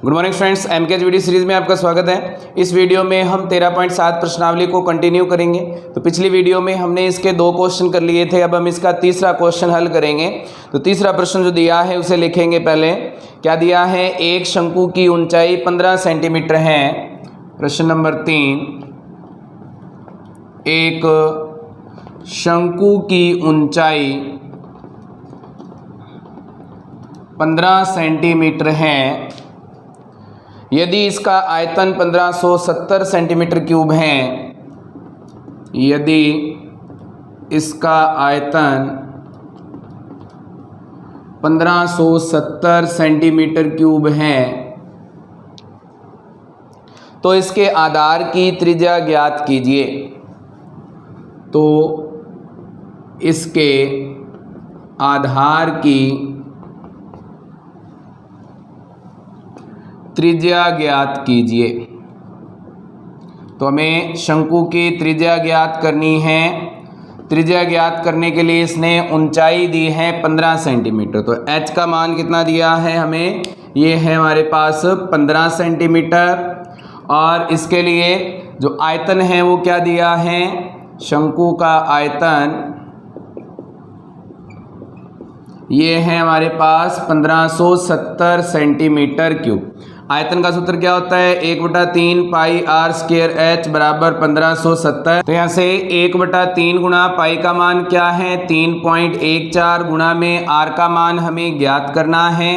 Good morning friends, MKH video series में आपका स्वागत है। इस वीडियो में हम 13.7 प्रश्नावली को कंटिन्यू करेंगे। तो पिछली वीडियो में हमने इसके 2 क्वेश्चन कर लिए थे, अब हम इसका तीसरा क्वेश्चन हल करेंगे। तो तीसरा प्रश्न जो दिया है उसे लिखेंगे। पहले क्या दिया है, एक शंकु की ऊंचाई 15 सेंटीमीटर है। प्रश्न नंबर 3, एक शंकु की ऊंचाई 15 सेंटीमीटर है यदि इसका आयतन 1570 सेंटीमीटर क्यूब है। यदि इसका आयतन 1570 सेंटीमीटर क्यूब है तो इसके आधार की त्रिज्या ज्ञात कीजिए। तो इसके आधार की त्रिज्या ज्ञात कीजिए। तो हमें शंकु की त्रिज्या ज्ञात करनी है। त्रिज्या ज्ञात करने के लिए इसने ऊंचाई दी है 15 सेंटीमीटर। तो h का मान कितना दिया है हमें, ये है हमारे पास 15 सेंटीमीटर। और इसके लिए जो आयतन है वो क्या दिया है, शंकु का आयतन ये है हमारे पास 1570 सेंटीमीटर क्यूब। आयतन का सूत्र क्या होता है, 1/3 पाई आर स्क्वायर एच बराबर 1570। तो यहाँ से 1/3 गुणा पाई का मान क्या है 3.14 गुणा में आर का मान हमें ज्ञात करना है,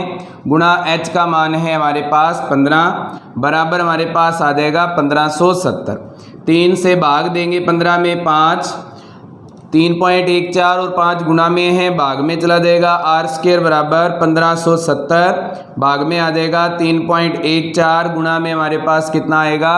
गुणा एच का मान है हमारे पास 15 बराबर हमारे पास आ जाएगा 1570। 3 से भाग देंगे 15 में 5, 3.14 और 5 गुणा में है, भाग में चला जाएगा। आर स्क्वायर बराबर 1570 भाग में आ जाएगा 3.14 गुणा में हमारे पास कितना आएगा,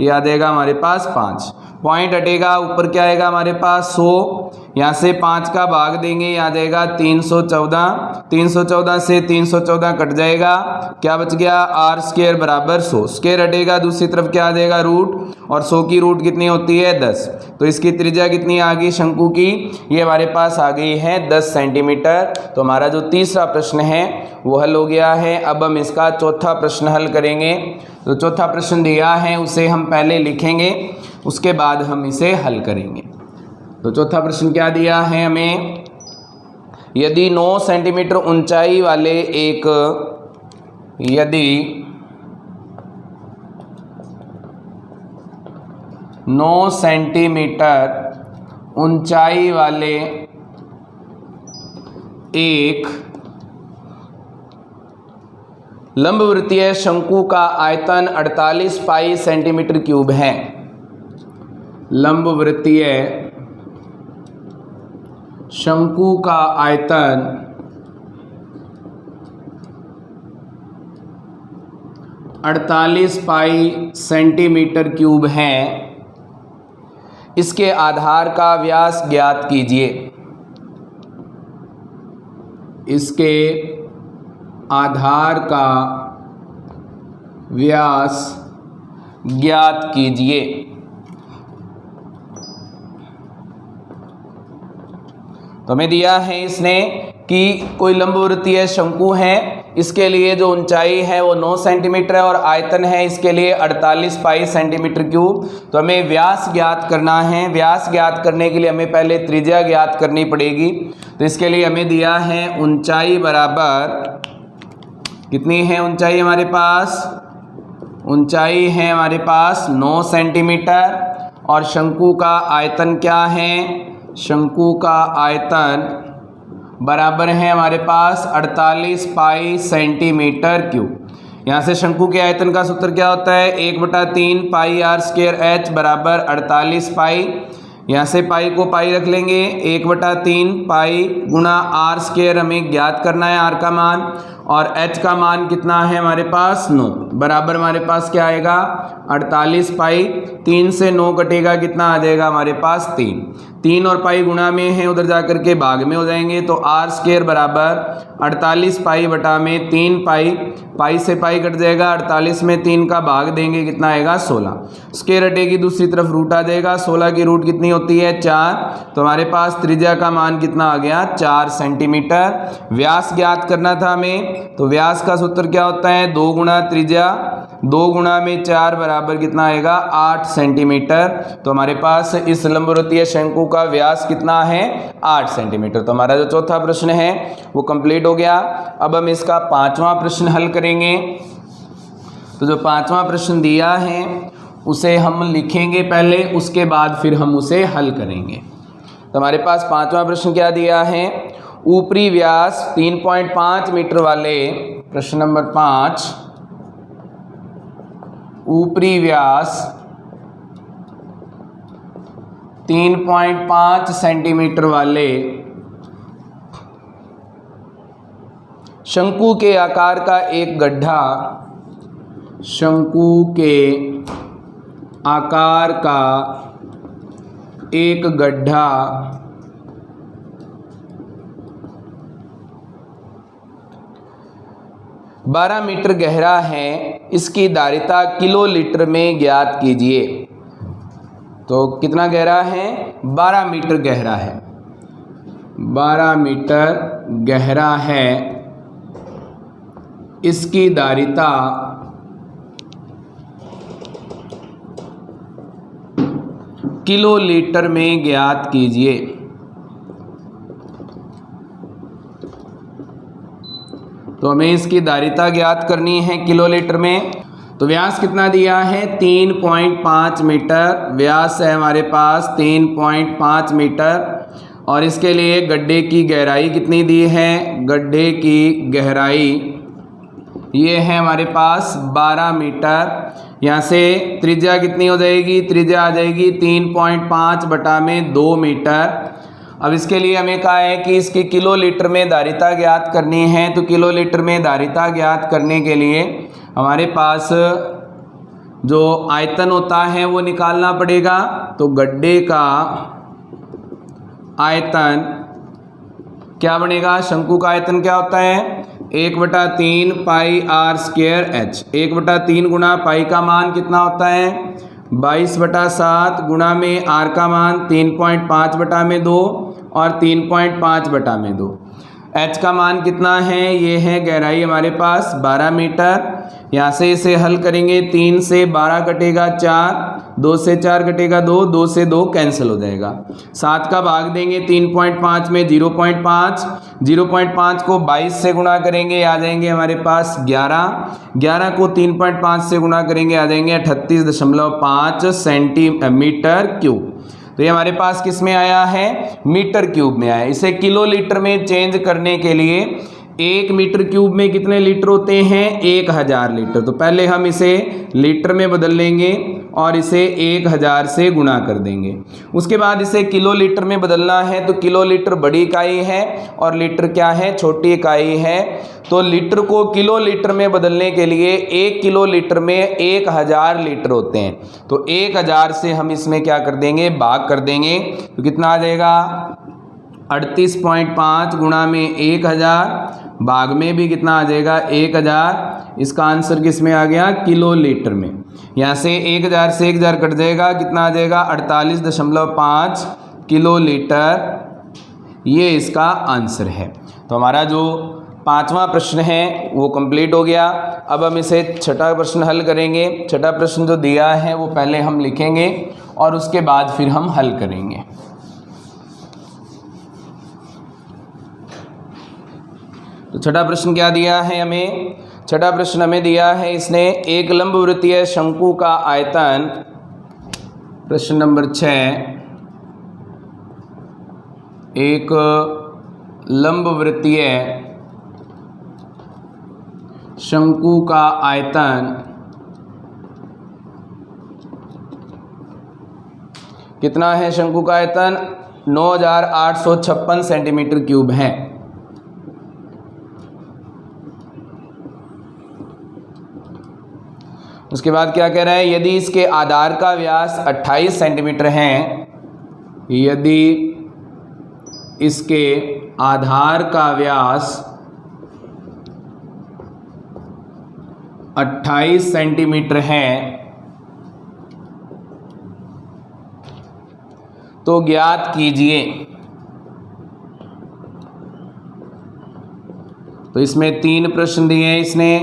ये आ जाएगा हमारे पास 5। पॉइंट हटेगा, ऊपर क्या आएगा हमारे पास 100। यहाँ से 5 का भाग देंगे, ये आ जाएगा 314। 314 से 314 कट जाएगा, क्या बच गया, आर स्क्वायर बराबर 100। स्क्वायर हटेगा, दूसरी तरफ क्या आ जाएगा रूट, और 100 की रूट कितनी होती है 10। तो इसकी त्रिज्या कितनी आ गई शंकु की, ये हमारे पास आ गई है 10 सेंटीमीटर। तो हमारा जो तीसरा प्रश्न है वो हल हो गया है। अब हम इसका चौथा प्रश्न हल करेंगे। तो चौथा प्रश्न दिया है उसे हम पहले लिखेंगे, उसके बाद हम इसे हल करेंगे। तो चौथा प्रश्न क्या दिया है हमें, यदि 9 सेंटीमीटर ऊंचाई वाले एक यदि 9 सेंटीमीटर ऊंचाई वाले एक लंबवृत्तीय शंकु का आयतन 48 पाई सेंटीमीटर क्यूब है। लंबवृत्तीय शंकु का आयतन 48 पाई सेंटीमीटर क्यूब है। इसके आधार का व्यास ज्ञात कीजिए। इसके आधार का व्यास ज्ञात कीजिए। तो हमें दिया है इसने कि कोई लंबवृत्तीय शंकु है, इसके लिए जो ऊंचाई है वो 9 सेंटीमीटर है और आयतन है इसके लिए 48 पाई सेंटीमीटर क्यूब। तो हमें व्यास ज्ञात करना है। व्यास ज्ञात करने के लिए हमें पहले त्रिज्या ज्ञात करनी पड़ेगी। तो इसके लिए हमें दिया है ऊंचाई बराबर कितनी है, ऊंचाई हमारे पास, ऊंचाई है हमारे पास 9 सेंटीमीटर और शंकु का आयतन क्या है, शंकु का आयतन बराबर है हमारे पास 48 पाई सेंटीमीटर क्यूब। यहाँ से शंकु के आयतन का सूत्र क्या होता है, 1/3 पाई आर स्क्वायर एच बराबर 48 पाई। यहाँ से पाई को पाई रख लेंगे, 1/3 पाई गुणा आर स्क्वायर हमें ज्ञात करना है आर का मान, और h का मान कितना है हमारे पास 9 बराबर हमारे पास क्या आएगा 48 पाई। 3 से 9 कटेगा, कितना आ जाएगा हमारे पास 3। 3 और पाई गुणा में है, उधर जाकर के भाग में हो जाएंगे। तो आर स्क्वायर बराबर 48 पाई बटा में 3 पाई, पाई से पाई कट जाएगा, 48 में 3 का भाग देंगे, कितना आएगा 16। स्क्वायर हटेगी, दूसरी तरफ रूट आ जाएगा। 16 की रूट कितनी होती है 4। तो हमारे पास त्रिज्या का मान कितना आ गया 4 सेंटीमीटर। व्यास ज्ञात करना था हमें, तो व्यास का सूत्र क्या होता है, 2 गुणा त्रिज्या, 2 गुणा में 4 बराबर कितना आएगा 8 सेंटीमीटर। तो हमारे पास इस लंबवृत्तीय शंकु का व्यास कितना है 8 सेंटीमीटर। तो हमारा जो चौथा प्रश्न है वो कंप्लीट हो गया। अब हम इसका 5वां प्रश्न हल करेंगे। तो जो 5वां प्रश्न दिया है उसे हम लिखेंगे पहले, उसके बाद फिर हम उसे हल करेंगे। तो हमारे पास 5वां प्रश्न क्या दिया है, ऊपरी व्यास 3.5 मीटर वाले, प्रश्न नंबर 5, ऊपरी व्यास 3.5 सेंटीमीटर वाले शंकु के आकार का एक गड्ढा, शंकु के आकार का एक गड्ढा 12 मीटर गहरा है, इसकी धारिता किलो लीटर में ज्ञात कीजिए। तो कितना गहरा है, 12 मीटर गहरा है, 12 मीटर गहरा है, इसकी धारिता किलो लीटर में ज्ञात कीजिए। तो हमें इसकी धारिता ज्ञात करनी है किलो लीटर में। तो व्यास कितना दिया है 3.5 मीटर, व्यास है हमारे पास 3.5 मीटर, और इसके लिए गड्ढे की गहराई कितनी दी है, गड्ढे की गहराई ये है हमारे पास 12 मीटर। यहाँ से त्रिज्या कितनी हो जाएगी, त्रिज्या आ जाएगी 3.5 बटा में 2 मीटर। अब इसके लिए हमें कहा है कि इसकी किलो लीटर में धारिता ज्ञात करनी है। तो किलो लीटर में धारिता ज्ञात करने के लिए हमारे पास जो आयतन होता है वो निकालना पड़ेगा। तो गड्ढे का आयतन क्या बनेगा, शंकु का आयतन क्या होता है 1/3 पाई आर स्क्वायर एच, 1/3 गुणा पाई का मान कितना होता है 22/7 गुणा में आर का मान 3.5 बटा में 2 और 3.5 बटा में 2। एच का मान कितना है, ये है गहराई हमारे पास 12 मीटर। यहाँ से इसे हल करेंगे, 3 से 12 कटेगा 4, 2 से 4 कटेगा 2, 2 से 2 कैंसिल हो जाएगा। 7 का भाग देंगे 3.5 में 0.5, 0.5 को 22 से गुणा करेंगे आ जाएंगे हमारे पास 11, 11 को 3.5 से गुणा करेंगे आ जाएंगे 38.5 सेंटीमीटर क्यूब। तो ये हमारे पास किस में आया है, मीटर क्यूब में आया। इसे किलो लीटर में चेंज करने के लिए 1 मीटर क्यूब में कितने लीटर होते हैं 1000 लीटर। तो पहले हम इसे लीटर में बदल लेंगे और इसे 1000 से गुणा कर देंगे। उसके बाद इसे किलो लीटर में बदलना है। तो किलो लीटर बड़ी इकाई है और लीटर क्या है, छोटी इकाई है। तो लीटर को किलो लीटर में बदलने के लिए 1 किलो लीटर में 1000 लीटर होते हैं। तो 1000 से हम इसमें क्या कर देंगे, भाग कर देंगे। तो कितना आ जाएगा 38.5 गुणा में 1000, भाग में भी कितना आ जाएगा 1000। इसका आंसर किस में आ गया, किलो लीटर में। यहाँ से 1000 से 1000 कट जाएगा, कितना आ जाएगा 48.5 किलो लीटर। ये इसका आंसर है। तो हमारा जो 5वां प्रश्न है वो कंप्लीट हो गया। अब हम इसे छठा प्रश्न हल करेंगे। छठा प्रश्न जो दिया है वो पहले हम लिखेंगे और उसके बाद फिर हम हल करेंगे। तो छठा प्रश्न क्या दिया है हमें, छठा प्रश्न हमें दिया है इसने, एक लंबवृत्तीय शंकु का आयतन, प्रश्न नंबर 6, एक लंबवृत्तीय शंकु का आयतन कितना है, शंकु का आयतन 9856 सेंटीमीटर क्यूब है। उसके बाद क्या कह रहा है, यदि इसके आधार का व्यास 28 सेंटीमीटर है, यदि इसके आधार का व्यास 28 सेंटीमीटर है तो ज्ञात कीजिए तो इसमें 3 प्रश्न दिए हैं इसने।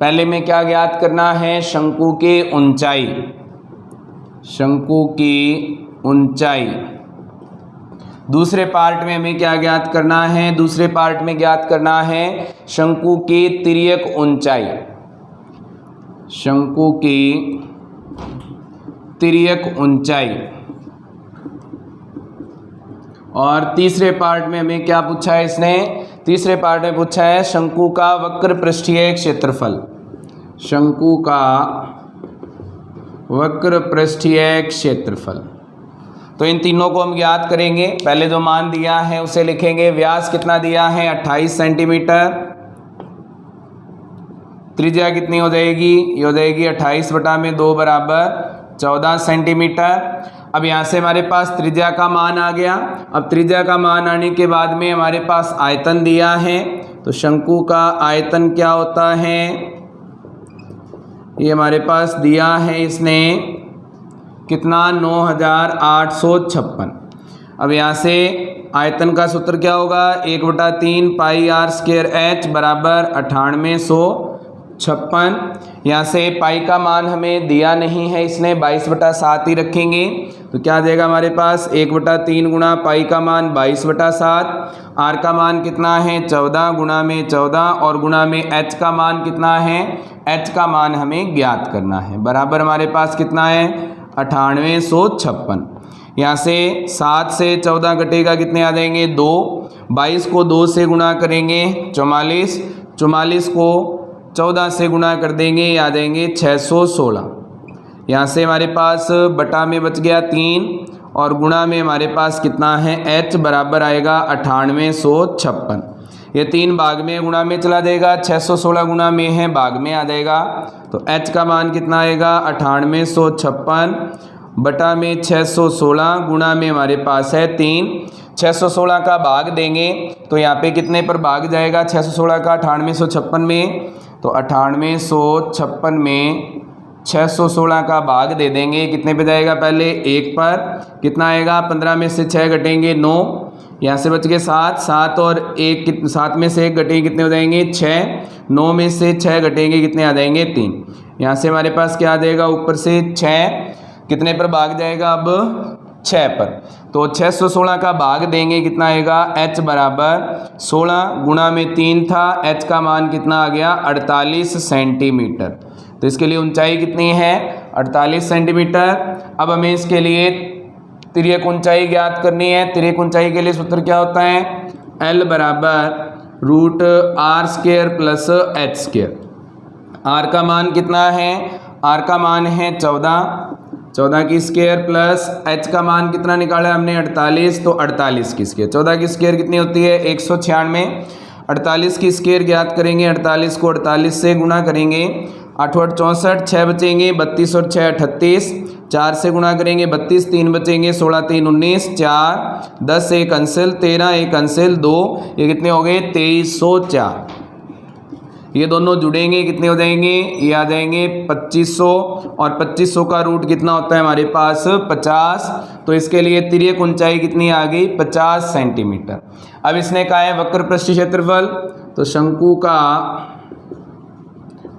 पहले में क्या ज्ञात करना है, शंकु की ऊंचाई, शंकु की ऊंचाई। दूसरे पार्ट में हमें क्या ज्ञात करना है, दूसरे पार्ट में ज्ञात करना है शंकु की तिर्यक ऊंचाई, शंकु की तिर्यक ऊंचाई। और तीसरे पार्ट में हमें क्या पूछा है इसने, तीसरे पार्ट में पूछा है शंकु का वक्र पृष्ठीय क्षेत्रफल, शंकु का वक्र पृष्ठीय क्षेत्रफल। तो इन तीनों को हम ज्ञात करेंगे। पहले जो मान दिया है उसे लिखेंगे। व्यास कितना दिया है 28 सेंटीमीटर, त्रिज्या कितनी हो जाएगी, ये हो जाएगी 28/2 बराबर 14 सेंटीमीटर। अब यहाँ से हमारे पास त्रिज्या का मान आ गया। अब त्रिज्या का मान आने के बाद में हमारे पास आयतन दिया है, तो शंकु का आयतन क्या होता है, ये हमारे पास दिया है इसने कितना 9856। अब यहाँ से आयतन का सूत्र क्या होगा, 1/3 पाई आर स्क्वायर एच बराबर 9856। यहाँ से पाई का मान हमें दिया नहीं है इसने, 22/7 ही रखेंगे। तो क्या आ जाएगा हमारे पास 1/3 गुणा पाई का मान 22/7, आर का मान कितना है 14 गुणा में 14 और गुणा में एच का मान कितना है, एच का मान हमें ज्ञात करना है। बराबर हमारे पास कितना है 9856। यहाँ से 7 से 14 घटेगा, कितने आ जाएंगे 2, 22 को 2 से गुणा करेंगे 44, 44 को 14 से गुणा कर देंगे, ये आ जाएंगे 616। यहाँ से हमारे पास बटा में बच गया 3 और गुणा में हमारे पास कितना है h बराबर आएगा 9856। ये 3 भाग में गुणा में चला जाएगा, 616 गुणा में है भाग में आ जाएगा। तो h का मान कितना आएगा 9856 बटा में 616 गुणा में हमारे पास है 3। 616 का भाग देंगे तो यहाँ पे कितने पर भाग जाएगा 616 का 9856 में, तो 9856 में 616 का भाग दे देंगे, कितने पे जाएगा पहले 1 पर, कितना आएगा 15 में से 6 घटेंगे 9, यहाँ से बच गए 7, 7 और 1 7 में से 1 घटेंगे कितने हो जाएंगे 6, 9 में से 6 घटेंगे कितने आ जाएंगे 3। यहाँ से हमारे पास क्या आ जाएगा ऊपर से 6, कितने पर भाग जाएगा अब 6 पर, तो 616 का भाग देंगे कितना आएगा h बराबर 16 गुणा में 3 था, h का मान कितना आ गया 48 सेंटीमीटर। तो इसके लिए ऊंचाई कितनी है 48 सेंटीमीटर। अब हमें इसके लिए तिर्यक ऊंचाई ज्ञात करनी है। तिर्यक ऊंचाई के लिए सूत्र क्या होता है, L बराबर √r² प्लस h²। r का मान कितना है, r का मान है 14 की स्क्वायर प्लस h का मान कितना निकाला है हमने 48, तो 48 की स्क्वायर, 14 की स्क्वायर कितनी होती है 196, 48 की स्क्वायर ज्ञात करेंगे, 48 को 48 से गुणा करेंगे, 8 8 64, 6 बचेंगे 32 और 6 38, 4 से गुणा करेंगे 32, 3 बचेंगे 16 3 19, 4 10 1 अंसल 13 1 अंसल 2, ये कितने हो गए 2304। ये दोनों जुड़ेंगे कितने हो जाएंगे, ये आ जाएंगे 2500 और 2500 का रूट कितना होता है हमारे पास 50। तो इसके लिए तिर्यक ऊंचाई कितनी आ गई 50 सेंटीमीटर। अब इसने कहा है वक्र पृष्ठीय क्षेत्रफल, तो शंकु का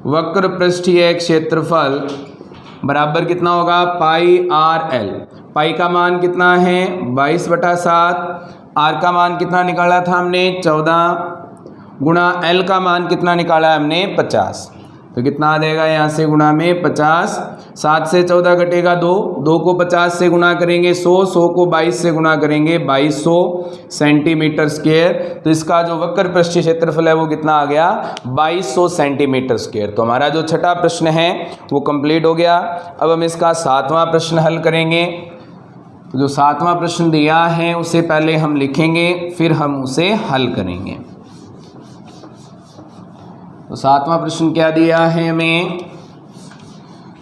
वक्र पृष्ठीय क्षेत्रफल बराबर कितना होगा पाई आर एल। पाई का मान कितना है 22/7, आर का मान कितना निकाला था हमने 14 गुणा एल का मान कितना निकाला है हमने 50, तो कितना आ जाएगा यहाँ से गुणा में 50, 7 से 14 घटेगा 2, 2 को 50 से गुणा करेंगे 100, 100 को 22 से गुणा करेंगे 2200 सेंटीमीटर स्क्वायर। तो इसका जो वक्र पृष्ठीय क्षेत्रफल है वो कितना आ गया 2200 सेंटीमीटर स्क्वायर। तो हमारा जो छठा प्रश्न है वो कंप्लीट हो गया। अब हम इसका 7वां प्रश्न हल करेंगे। तो जो 7वां प्रश्न दिया है उसे पहले हम लिखेंगे, फिर हम उसे हल करेंगे। तो 7वां प्रश्न क्या दिया है हमें,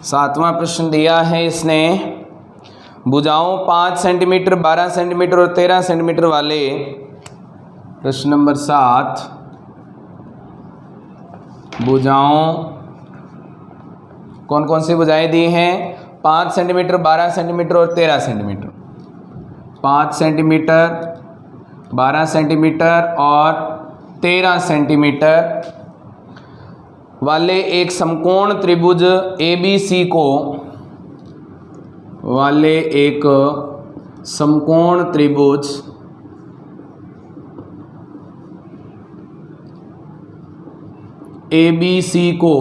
7वां प्रश्न दिया है इसने भुजाओं 5 सेंटीमीटर 12 सेंटीमीटर और 13 सेंटीमीटर वाले, प्रश्न नंबर 7, भुजाओं कौन कौन सी भुजाएं दी हैं 5 सेंटीमीटर 12 सेंटीमीटर और 13 सेंटीमीटर, 5 सेंटीमीटर 12 सेंटीमीटर और 13 सेंटीमीटर वाले एक समकोण त्रिभुज ABC को समकोण त्रिभुज ABC को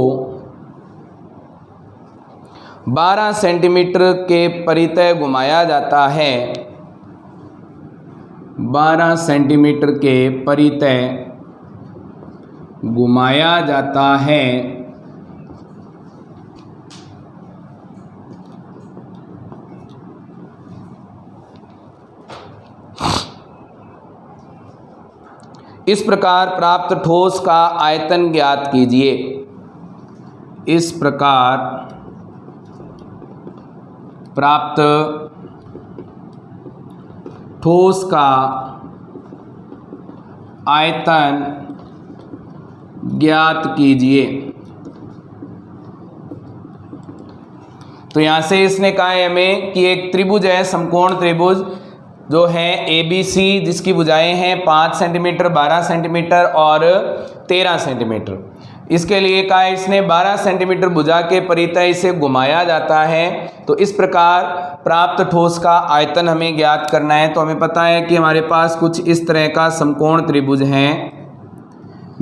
12 सेंटीमीटर के परितः घुमाया जाता है, 12 सेंटीमीटर के परितः घुमाया जाता है, इस प्रकार प्राप्त ठोस का आयतन ज्ञात कीजिए। इस प्रकार प्राप्त ठोस का आयतन ज्ञात कीजिए। तो यहां से इसने कहा है हमें कि एक त्रिभुज है, समकोण त्रिभुज जो है ABC, जिसकी भुजाएं हैं 5 सेंटीमीटर, 12 सेंटीमीटर और 13 सेंटीमीटर। इसके लिए कहा है इसने 12 सेंटीमीटर भुजा के परितः इसे घुमाया जाता है। तो इस प्रकार प्राप्त ठोस का आयतन हमें ज्ञात करना है। तो हमें पता है कि हमारे पास कुछ इस तरह का समकोण त्रिभुज है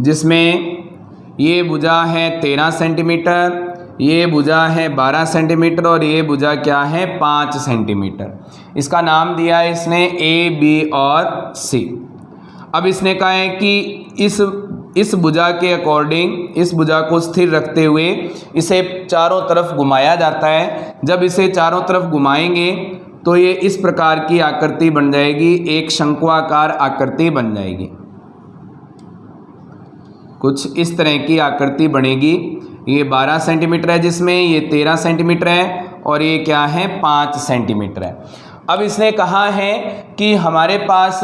जिसमें ये भुजा है 13 सेंटीमीटर, ये भुजा है 12 सेंटीमीटर और ये भुजा क्या है 5 सेंटीमीटर। इसका नाम दिया है इसने A, B और C। अब इसने कहा है कि इस भुजा के अकॉर्डिंग, इस भुजा को स्थिर रखते हुए इसे चारों तरफ घुमाया जाता है। जब इसे चारों तरफ घुमाएंगे तो ये इस प्रकार की आकृति बन जाएगी, एक शंक्वाकार आकृति बन जाएगी, कुछ इस तरह की आकृति बनेगी। ये 12 सेंटीमीटर है जिसमें ये 13 सेंटीमीटर है और ये क्या है 5 सेंटीमीटर है। अब इसने कहा है कि हमारे पास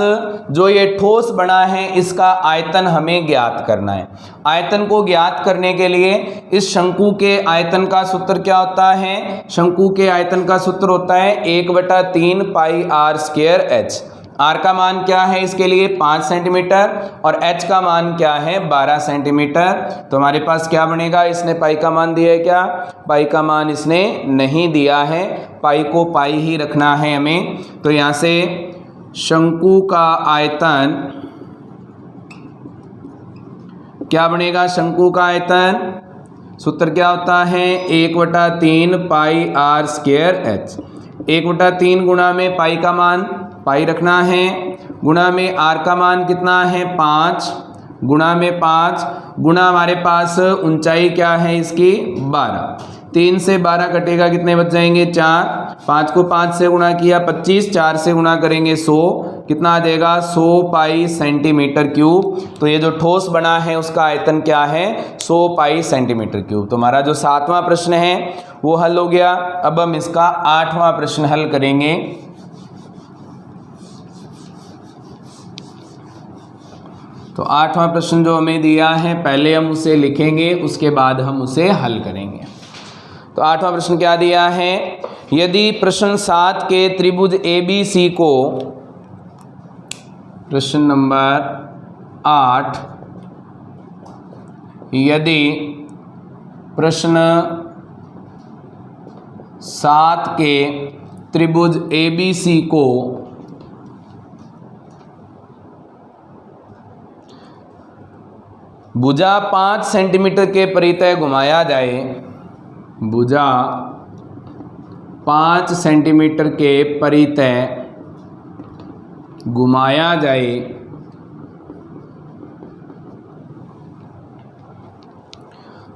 जो ये ठोस बना है इसका आयतन हमें ज्ञात करना है। आयतन को ज्ञात करने के लिए इस शंकु के आयतन का सूत्र क्या होता है? शंकु के आयतन का सूत्र होता है 1/3 पाई r स्क्वायर h। r का मान क्या है इसके लिए 5 सेंटीमीटर और h का मान क्या है 12 सेंटीमीटर। तो हमारे पास क्या बनेगा? इसने पाई का मान दिया है क्या? पाई का मान इसने नहीं दिया है, पाई को पाई ही रखना है हमें। तो यहाँ से शंकु का आयतन क्या बनेगा? शंकु का आयतन सूत्र क्या होता है? 1/3 पाई r स्क्वायर h। 1/3 गुणा में पाई का मान पाई रखना है, गुणा में r का मान कितना है 5, गुणा में 5, गुणा हमारे पास ऊंचाई क्या है इसकी 12। 3 से 12 कटेगा, कितने बच जाएंगे 4। 5 को 5 से गुणा किया 25, 4 से गुणा करेंगे 100, कितना आ जाएगा 100 पाई सेंटीमीटर क्यूब। तो ये जो ठोस बना है उसका आयतन क्या है 100 पाई सेंटीमीटर क्यूब। तो हमारा जो 7वां प्रश्न है वो हल हो गया। अब हम इसका 8वां प्रश्न हल करेंगे। तो 8वां प्रश्न जो हमें दिया है पहले हम उसे लिखेंगे, उसके बाद हम उसे हल करेंगे। तो 8वां प्रश्न क्या दिया है? यदि प्रश्न 7 के त्रिभुज ABC को, प्रश्न नंबर 8, यदि प्रश्न 7 के त्रिभुज ABC को भुजा 5 सेंटीमीटर के परितः घुमाया जाए, भुजा 5 सेंटीमीटर के परितः घुमाया जाए,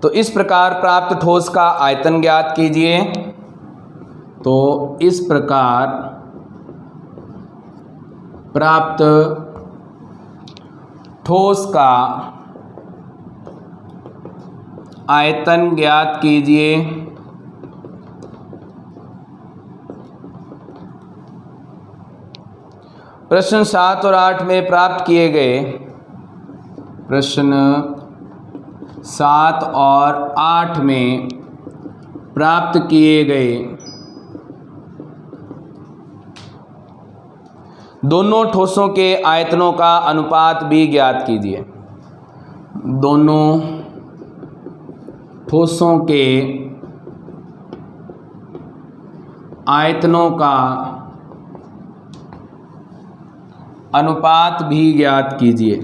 तो इस प्रकार प्राप्त ठोस का आयतन ज्ञात कीजिए। तो इस प्रकार प्राप्त ठोस का आयतन ज्ञात कीजिए। प्रश्न 7 और 8 में प्राप्त किए गए, प्रश्न 7 और 8 में प्राप्त किए गए दोनों ठोसों के आयतनों का अनुपात भी ज्ञात कीजिए। दोनों ठोसों के आयतनों का अनुपात भी ज्ञात कीजिए।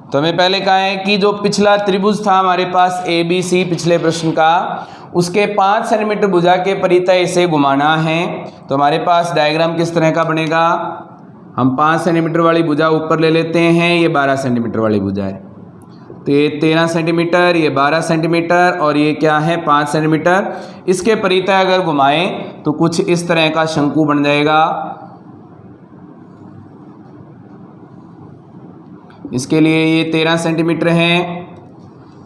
तो हमें पहले कहा है कि जो पिछला त्रिभुज था हमारे पास ABC पिछले प्रश्न का, उसके 5 सेंटीमीटर भुजा के परितः इसे घुमाना है। तो हमारे पास डायग्राम किस तरह का बनेगा, हम 5 सेंटीमीटर वाली भुजा ऊपर ले लेते हैं, ये 12 सेंटीमीटर वाली भुजा है, तो ये 13 सेंटीमीटर, ये 12 सेंटीमीटर और ये क्या है 5 सेंटीमीटर। इसके परितः अगर घुमाएं तो कुछ इस तरह का शंकु बन जाएगा। इसके लिए ये 13 सेंटीमीटर है,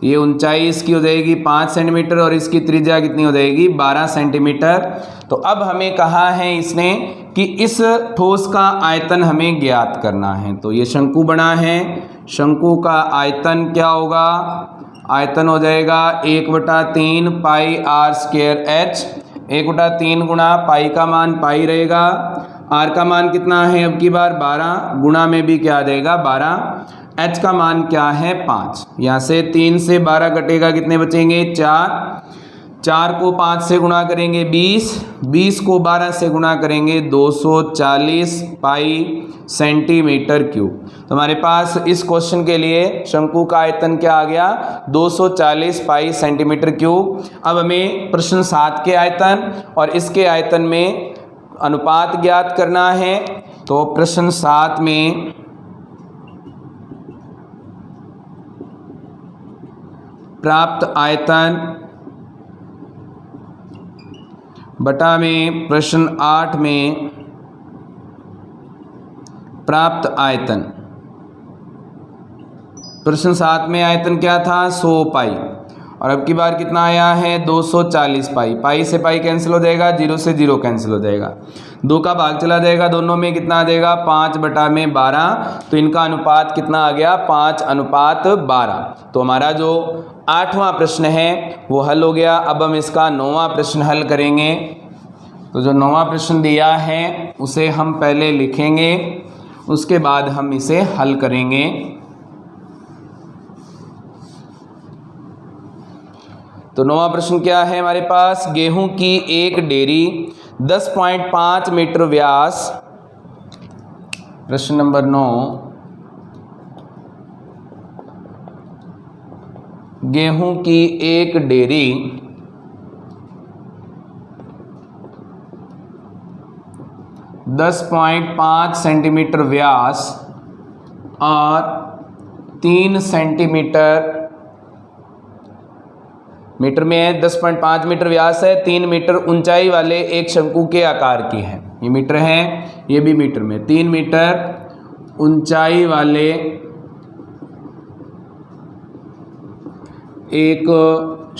ये ऊंचाई इसकी हो जाएगी 5 सेंटीमीटर और इसकी त्रिज्या कितनी हो जाएगी 12 सेंटीमीटर। तो अब हमें कहा है इसने कि इस ठोस का आयतन हमें ज्ञात करना है। तो ये शंकु बना है, शंकु का आयतन क्या होगा, आयतन हो जाएगा 1/3 पाई आर स्क्वायर एच। 1/3 गुणा पाई का मान पाई रहेगा, आर का मान कितना है अब की बार 12, गुणा में भी क्या आ जाएगा 12, एच का मान क्या है 5। यहाँ से 3 से 12 कटेगा, कितने बचेंगे 4, 4 को 5 से गुणा करेंगे 20, 20 को 12 से गुणा करेंगे 240 पाई सेंटीमीटर क्यूब। तो हमारे पास इस क्वेश्चन के लिए शंकु का आयतन क्या आ गया 240 पाई सेंटीमीटर क्यूब। अब हमें प्रश्न 7 के आयतन और इसके आयतन में अनुपात ज्ञात करना है। तो प्रश्न 7 में प्राप्त आयतन बटा में प्रश्न 8 में प्राप्त आयतन। प्रश्न 7 में आयतन क्या था 100 पाई और अब की बार कितना आया है 240 पाई। पाई से पाई कैंसिल हो जाएगा, 0 से 0 कैंसिल हो जाएगा, 2 का भाग चला जाएगा, दोनों में कितना आ जाएगा 5/12। तो इनका अनुपात कितना आ गया 5:12। तो हमारा जो 8वां प्रश्न है वो हल हो गया। अब हम इसका 9वां प्रश्न हल करेंगे। तो जो 9वां प्रश्न दिया है उसे हम पहले लिखेंगे, उसके बाद हम इसे हल करेंगे। तो 9वां प्रश्न क्या है हमारे पास, गेहूं की एक डेरी 10.5 मीटर व्यास। प्रश्न नंबर 9, गेहूं की एक डेरी 10.5 सेंटीमीटर व्यास और 3 सेंटीमीटर, मीटर में है 10.5 मीटर व्यास है, 3 मीटर ऊंचाई वाले एक शंकु के आकार की है। ये मीटर है, ये भी मीटर में, 3 मीटर ऊंचाई वाले एक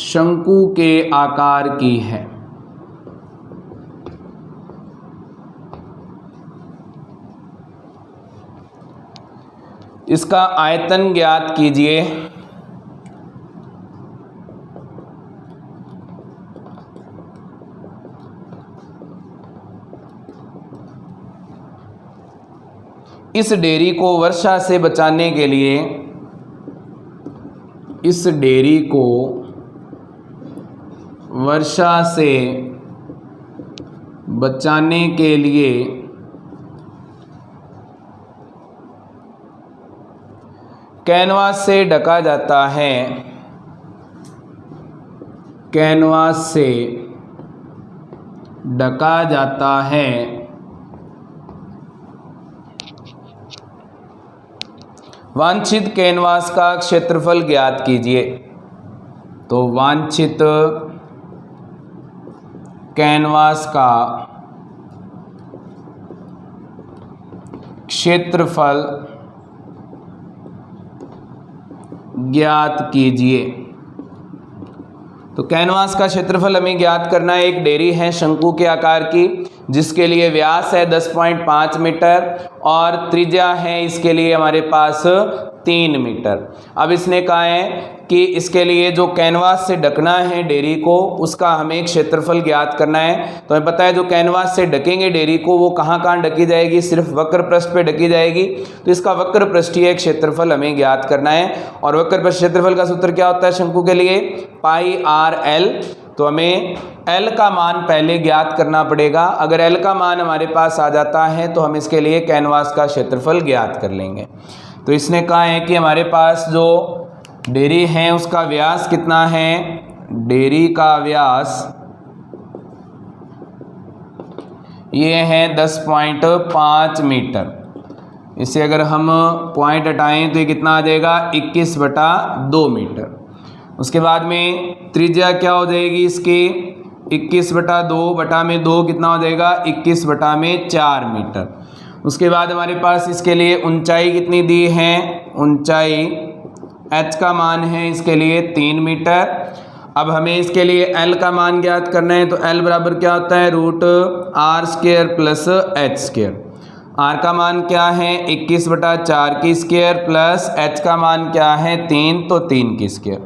शंकु के आकार की है। इसका आयतन ज्ञात कीजिए। इस डेयरी को वर्षा से बचाने के लिए, इस डेयरी को वर्षा से बचाने के लिए कैनवास से ढका जाता है, कैनवास से ढका जाता है। वांछित कैनवास का क्षेत्रफल ज्ञात कीजिए। तो वांछित कैनवास का क्षेत्रफल ज्ञात कीजिए। तो कैनवास का क्षेत्रफल हमें ज्ञात करना है। एक डेयरी है शंकु के आकार की जिसके लिए व्यास है 10.5 मीटर और त्रिज्या है इसके लिए हमारे पास 3 मीटर। अब इसने कहा है कि इसके लिए जो कैनवास से ढकना है डेयरी को उसका हमें एक क्षेत्रफल ज्ञात करना है। तो हमें पता है जो कैनवास से ढकेंगे डेयरी को वो कहाँ कहाँ ढकी जाएगी, सिर्फ वक्र पृष्ठ पे ढकी जाएगी। तो इसका वक्र पृष्ठीय क्षेत्रफल हमें ज्ञात करना है और वक्र पृष्ठ क्षेत्रफल का सूत्र क्या होता है शंकु के लिए, पाई आर एल। तो हमें L का मान पहले ज्ञात करना पड़ेगा। अगर L का मान हमारे पास आ जाता है तो हम इसके लिए कैनवास का क्षेत्रफल ज्ञात कर लेंगे। तो इसने कहा है कि हमारे पास जो डेयरी है उसका व्यास कितना है, डेयरी का व्यास ये है 10.5 मीटर। इसे अगर हम पॉइंट हटाएं तो ये कितना आ जाएगा 21/2 मीटर। उसके बाद में त्रिज्या क्या हो जाएगी इसकी 21/2 कितना हो जाएगा 21/4 मीटर। उसके बाद हमारे पास इसके लिए ऊंचाई कितनी दी है, ऊंचाई h का मान है इसके लिए 3 मीटर। अब हमें इसके लिए L का मान ज्ञात करना है। तो L बराबर क्या होता है √r² प्लस h²। R का मान क्या है 21/4 की स्क्वायर प्लस h का मान क्या है 3, तो 3 की स्क्वायर।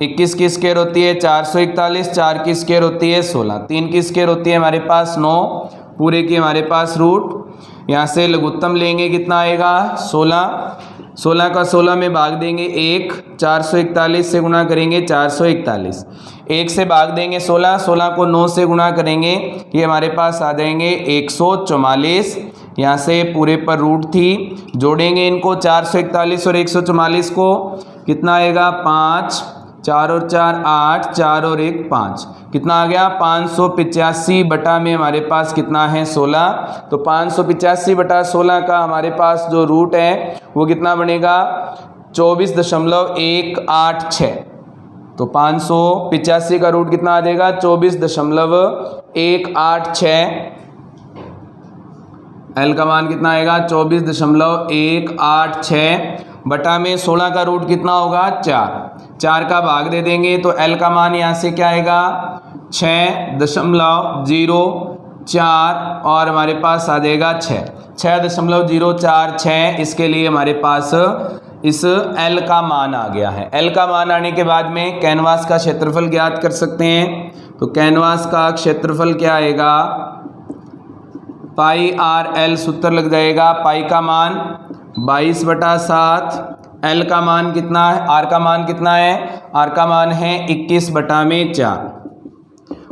21 की स्क्वायर होती है 441, 4 की स्क्वायर होती है 16, 3 की स्क्वायर होती है हमारे पास 9, पूरे की हमारे पास रूट। यहाँ से लघुत्तम लेंगे कितना आएगा 16, 16 का 16 में भाग देंगे 1, 441 से गुणा करेंगे 441, 1 से भाग देंगे 16, 16 को 9 से गुणा करेंगे ये हमारे पास आ जाएंगे 144। यहाँ से पूरे पर रूट थी, जोड़ेंगे इनको 441 और 144 को, कितना आएगा 5, 4 और 4 8, 4 और 1 5, कितना आ गया 585 बटा में हमारे पास कितना है 16। तो 585/16 का हमारे पास जो रूट है वो कितना बनेगा 24.186। तो 585 का रूट कितना आ जाएगा 24.186। L का मान कितना आएगा 24.186 बटा में 16 का रूट कितना होगा 4, 4 का भाग दे देंगे तो L का मान यहाँ से क्या आएगा 6.046 और हमारे पास आ जाएगा 6.046। इसके लिए हमारे पास इस L का मान आ गया है। L का मान आने के बाद में कैनवास का क्षेत्रफल ज्ञात कर सकते हैं। तो कैनवास का क्षेत्रफल क्या आएगा पाई आर एल, सूत्र लग जाएगा पाई का मान 22/7, L का मान कितना है, R का मान कितना है, R का मान है 21/4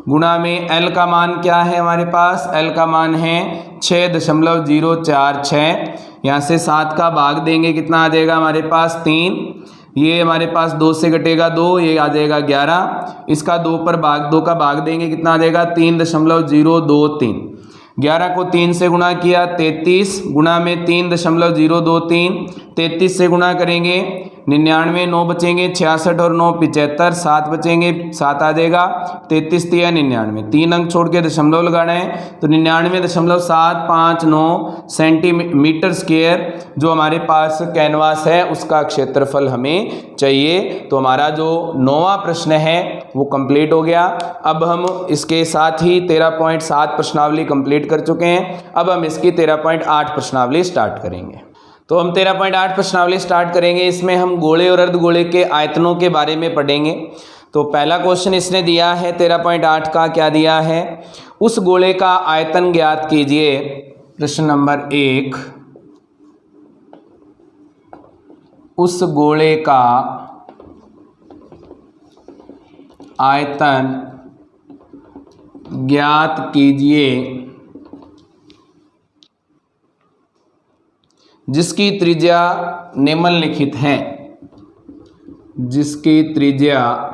गुणा में L का मान क्या है हमारे पास, L का मान है 6.046। यहाँ से 7 का भाग देंगे कितना आ जाएगा हमारे पास 3, ये हमारे पास 2 से घटेगा 2, ये आ जाएगा 11। इसका 2 का भाग देंगे कितना आ जाएगा 3.023। 11 को 3 से गुणा किया 33 गुणा में 3.023, 33 से गुणा करेंगे 99, 9 बचेंगे 66 और 9 75, 7 बचेंगे 7 आ जाएगा 33 या 99, 3 अंक छोड़ के दशमलव लगाना है। तो 99.759 सेंटीमीटर स्क्वायर जो हमारे पास कैनवास है उसका क्षेत्रफल हमें चाहिए। तो हमारा जो 9वां प्रश्न है वो कंप्लीट हो गया। अब हम इसके साथ ही 13.7 प्रश्नावली कंप्लीट कर चुके हैं। अब हम इसकी 13.8 प्रश्नावली स्टार्ट करेंगे। तो हम 13.8 प्रश्नावली स्टार्ट करेंगे। इसमें हम गोले और अर्धगोले के आयतनों के बारे में पढ़ेंगे। तो पहला क्वेश्चन इसने दिया है 13.8 का, क्या दिया है, उस गोले का आयतन ज्ञात कीजिए। प्रश्न नंबर 1, उस गोले का आयतन ज्ञात कीजिए जिसकी त्रिज्या निम्नलिखित है, जिसकी त्रिज्या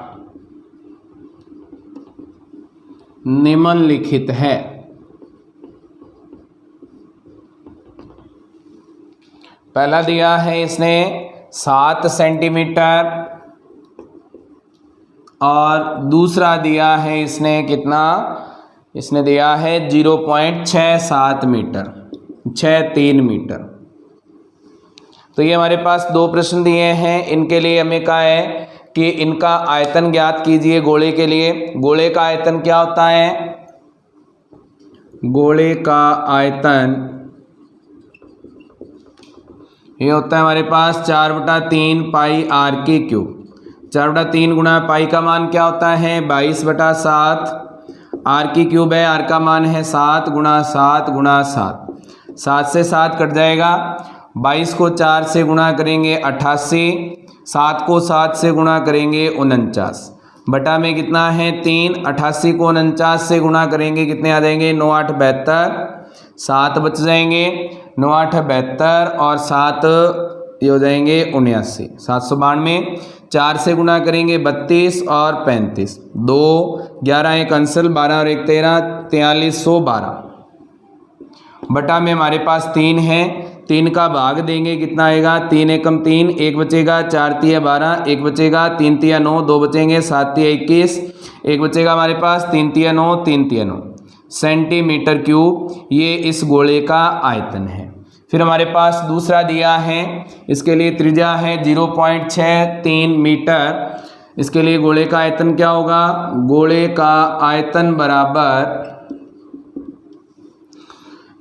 निम्नलिखित है। पहला दिया है इसने 7 सेंटीमीटर और दूसरा दिया है इसने कितना, इसने दिया है 0.67 मीटर, 63 मीटर। तो ये हमारे पास 2 प्रश्न दिए हैं। इनके लिए हमें कहा है कि इनका आयतन ज्ञात कीजिए गोले के लिए। गोले का आयतन क्या होता है, गोले का आयतन ये होता है हमारे पास 4/3 पाई आर के क्यूब। 4/3 गुणा पाई का मान क्या होता है 22/7, आर की क्यूब है, आर का मान है 7 गुणा 7 गुणा 7, 7 से 7 कट जाएगा, 22 को 4 से गुणा करेंगे 88, 7 को 7 से गुणा करेंगे 49, बटा में कितना है 3, 88 को 49 से गुणा करेंगे कितने आ जाएंगे 9 8 72, 7 बच जाएंगे, 9 8 72 और 7 ये हो जाएंगे 79, 792, 4 से गुणा करेंगे 32 और 35, 2 11 एक अंसल 12 और 1 13, 4312, बटा में हमारे पास 3 है, 3 का भाग देंगे कितना आएगा 3 एकम 3, 1 बचेगा, 4 तिया 12, 1 बचेगा, 3 तिया 9, 2 बचेंगे, 7 तिया 21, 1 बचेगा हमारे पास, 3 तिया 9, 3 तिया 9 सेंटीमीटर क्यूब ये इस गोले का आयतन है। फिर हमारे पास दूसरा दिया है, इसके लिए त्रिज्या है 0.63 मीटर, इसके लिए गोले का आयतन क्या होगा, गोले का आयतन बराबर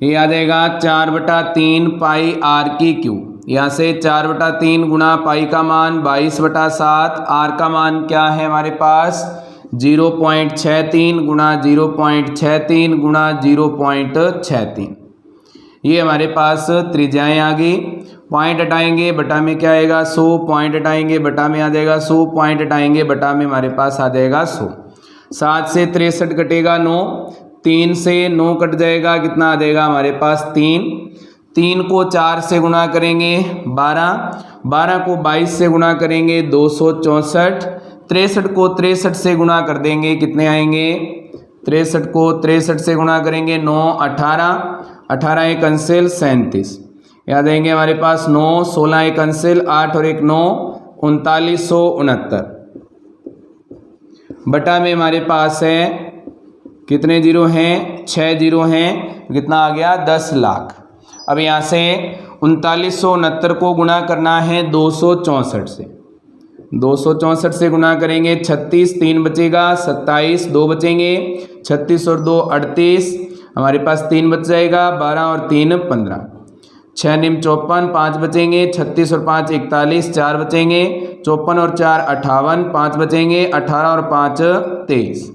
ये आ जाएगा 4/3 पाई आर की क्यूब। यहाँ से 4/3 गुणा पाई का मान 22/7, आर का मान क्या है हमारे पास 0.63 गुणा 0.63 गुणा 0.63, ये हमारे पास त्रिज्याएँ आ गई। पॉइंट हटाएंगे बटा में क्या आएगा 100, पॉइंट हटाएंगे बटा में आ जाएगा 100, पॉइंट हटाएंगे बटा में हमारे पास आ जाएगा 100, 7 से 63 कटेगा 9, 3 से 9 कट जाएगा कितना आ जाएगा हमारे पास 3, 3 को 4 से गुणा करेंगे 12, 12 को 22 से गुणा करेंगे 264, 63 को 63 से गुणा कर देंगे कितने आएंगे 63 को 63 से गुणा करेंगे 9 18, 18 एक अंसिल 37, याद आएंगे हमारे पास 9, 16 एक अंसिल 8 और 1 9, 3969, बटा में हमारे पास है कितने जीरो हैं 6 जीरो हैं, कितना आ गया 10 लाख। अब यहाँ से 3969 को गुणा करना है 264 से, 264 से गुणा करेंगे 36, 3 बचेगा, 27 2 बचेंगे, 36 और 2 38, हमारे पास 3 बच जाएगा, 12 और 3 15, 6 निम 54, 5 बचेंगे, 36 और 5 41, 4 बचेंगे, 54 और 4 58, 5 बचेंगे, 18 और 5 23,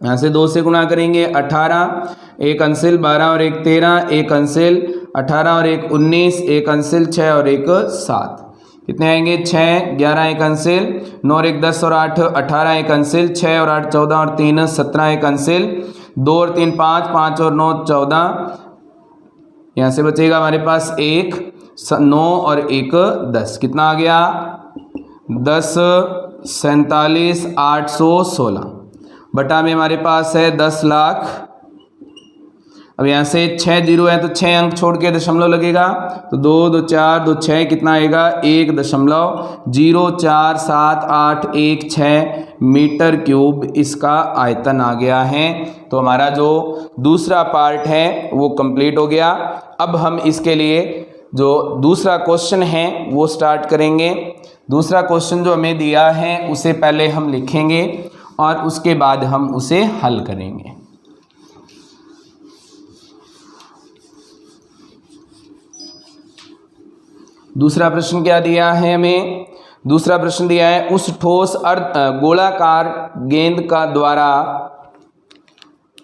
यहाँ से 2 से गुणा करेंगे 18, एक अंसिल 12 और 1 13, एक अंसिल 18 और 1 19, एक अंसिल 6 और 1 7, कितने आएंगे 6, 11 एक अंसिल, 9 और 1 10 और 8 18, एक अंसिल, 6 और 8 14 और 3 17, एक अंसिल, 2 और 3 5, 5 और 9 14, यहाँ से बचेगा हमारे पास 1 9 और 1 10, कितना आ गया 10 47 816, बटा में हमारे पास है 10 लाख। अब यहाँ से 6 जीरो है तो 6 अंक छोड़ के दशमलव लगेगा, तो 2 2 4 2 6 कितना आएगा 1.04781 मीटर क्यूब इसका आयतन आ गया है। तो हमारा जो दूसरा पार्ट है वो कंप्लीट हो गया। अब हम इसके लिए जो दूसरा क्वेश्चन है वो स्टार्ट करेंगे। दूसरा क्वेश्चन जो हमें दिया है उसे पहले हम लिखेंगे और उसके बाद हम उसे हल करेंगे। दूसरा प्रश्न क्या दिया है हमें? दूसरा प्रश्न दिया है उस ठोस गोलाकार गेंद का द्वारा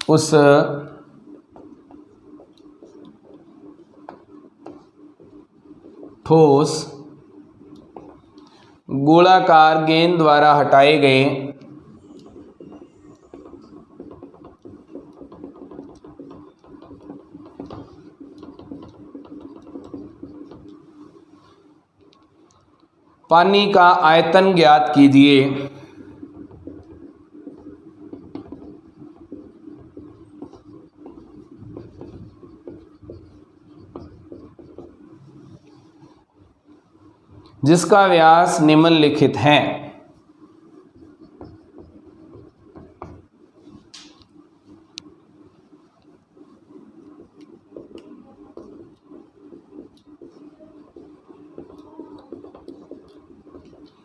उस ठोस गोलाकार गेंद द्वारा हटाए गए पानी का आयतन ज्ञात कीजिए। जिसका व्यास निम्नलिखित है।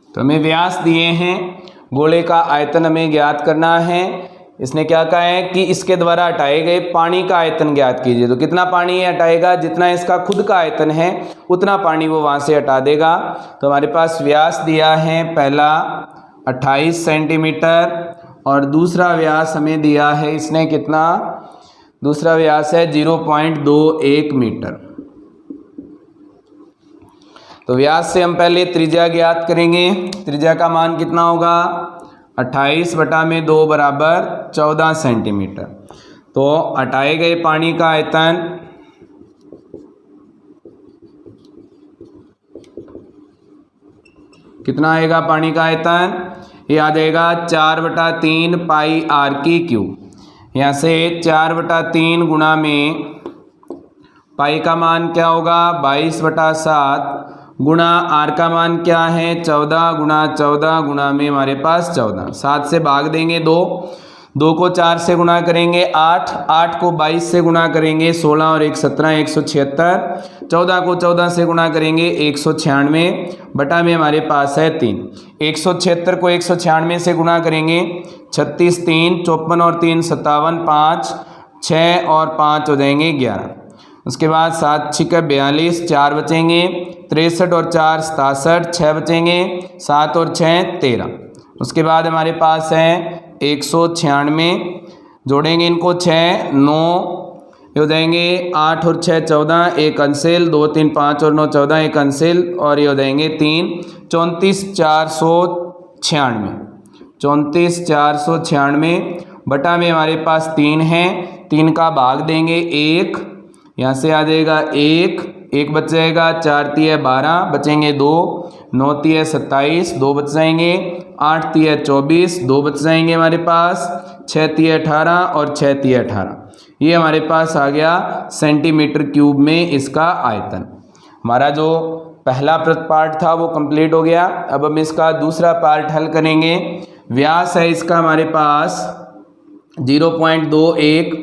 तो हमें व्यास दिए हैं, गोले का आयतन हमें ज्ञात करना है। इसने क्या कहा है कि इसके द्वारा हटाए गए पानी का आयतन ज्ञात कीजिए। तो कितना पानी ये हटाएगा, जितना इसका खुद का आयतन है उतना पानी वो वहाँ से हटा देगा। तो हमारे पास व्यास दिया है पहला 28 सेंटीमीटर और दूसरा व्यास हमें दिया है इसने कितना, दूसरा व्यास है 0.21 मीटर। तो व्यास से हम पहले त्रिज्या ज्ञात करेंगे। त्रिज्या का मान कितना होगा, 28/2 बराबर 14 सेंटीमीटर। तो हटाए गए पानी का आयतन कितना आएगा, पानी का आयतन ये आ जाएगा 4/3 पाई आर की क्यूब। यहाँ से 4/3 गुणा में पाई का मान क्या होगा 22/7 गुणा आर का मान क्या है 14 गुणा 14 गुणा में हमारे पास 14। 7 से भाग देंगे 2 को 4 से गुणा करेंगे 8 को 22 से गुणा करेंगे 16 और 1 17 176। 14 को 14 से गुणा करेंगे 196 बटा में हमारे पास है 3। 176 को 196 से गुणा करेंगे 36 3 54 और 3 57 5 6 और 5 हो जाएंगे 11। उसके बाद 7 6 42 4 बचेंगे 63 और 4 67 6 बचेंगे 7 और 6 13। उसके बाद हमारे पास है 196 जोड़ेंगे इनको 6 9 हो जाएंगे 8 और 6 14 1 अंसिल 2 3 5 और 9 14 1 अंसिल और ये हो जाएंगे 3 34 496 34 496 बटा में हमारे पास 3 है। 3 का भाग देंगे 1, यहाँ से आ जाएगा 1 बच जाएगा 4 तिया 12 बचेंगे 2 9 तिया 27 2 बच जाएंगे 8 तिया 24 2 बच जाएंगे हमारे पास 6 तिया 18 और 6 तिया 18। ये हमारे पास आ गया सेंटीमीटर क्यूब में इसका आयतन। हमारा जो पहला पार्ट था वो कंप्लीट हो गया। अब हम इसका दूसरा पार्ट हल करेंगे। व्यास है इसका हमारे पास 0.21,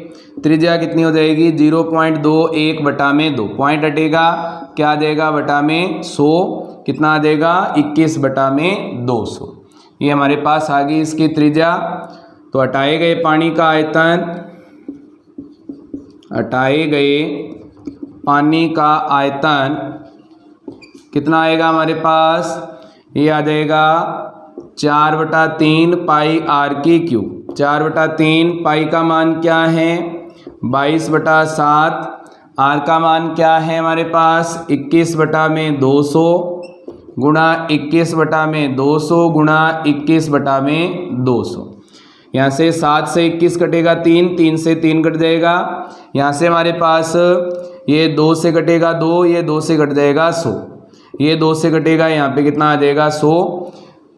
त्रिज्या कितनी हो जाएगी 0.21 बटा में 2, पॉइंट हटेगा क्या आ जाएगा बटा में 100, कितना आ जाएगा 21 बटा में 200। ये हमारे पास आ गई इसकी त्रिज्या। तो हटाए गए पानी का आयतन, हटाए गए पानी का आयतन कितना आएगा हमारे पास, ये आ जाएगा 4/3 पाई आर की क्यूब। 4/3 पाई का मान क्या है 22/7, आर का मान क्या है हमारे पास 21 बटा में 200 गुणा 21 बटा में 200 गुणा 21 बटा में 200। यहाँ से 7 से 21 कटेगा 3 से 3 कट जाएगा। यहाँ से हमारे पास ये 2 से कटेगा 2, ये 2 से कट जाएगा 100, ये 2 से कटेगा यहाँ पे कितना आ जाएगा 100,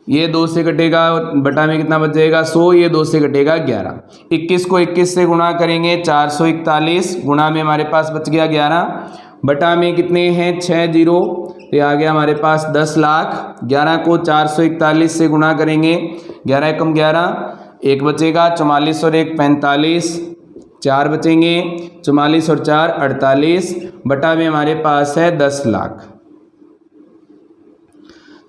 ये 2 से कटेगा बटा में कितना बच जाएगा 100, ये 2 से कटेगा 11। 21 को 21 से गुणा करेंगे 441 गुणा में हमारे पास बच गया 11 बटा में कितने हैं 6 जीरो, तो आ गया हमारे पास 10 लाख। 11 को 441 से गुणा करेंगे 11 एकम 11, 1 बचेगा 44 और 1 45, 4 बचेंगे 44 और 4 48 बटा में हमारे पास है 10 लाख।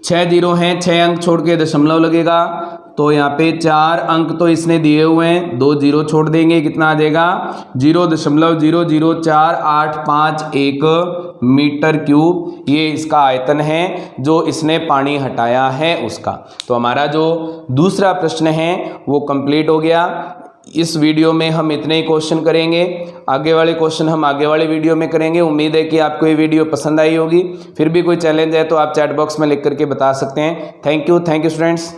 6 जीरो हैं, 6 अंक छोड़ के दशमलव लगेगा, तो यहाँ पे 4 अंक तो इसने दिए हुए हैं, 2 जीरो छोड़ देंगे कितना आ जाएगा 0.00485 मीटर क्यूब। ये इसका आयतन है जो इसने पानी हटाया है उसका। तो हमारा जो दूसरा प्रश्न है वो कंप्लीट हो गया। इस वीडियो में हम इतने ही क्वेश्चन करेंगे, आगे वाले क्वेश्चन हम आगे वाले वीडियो में करेंगे। उम्मीद है कि आपको ये वीडियो पसंद आई होगी। फिर भी कोई चैलेंज है तो आप चैट बॉक्स में लिख करके बता सकते हैं। Thank you students.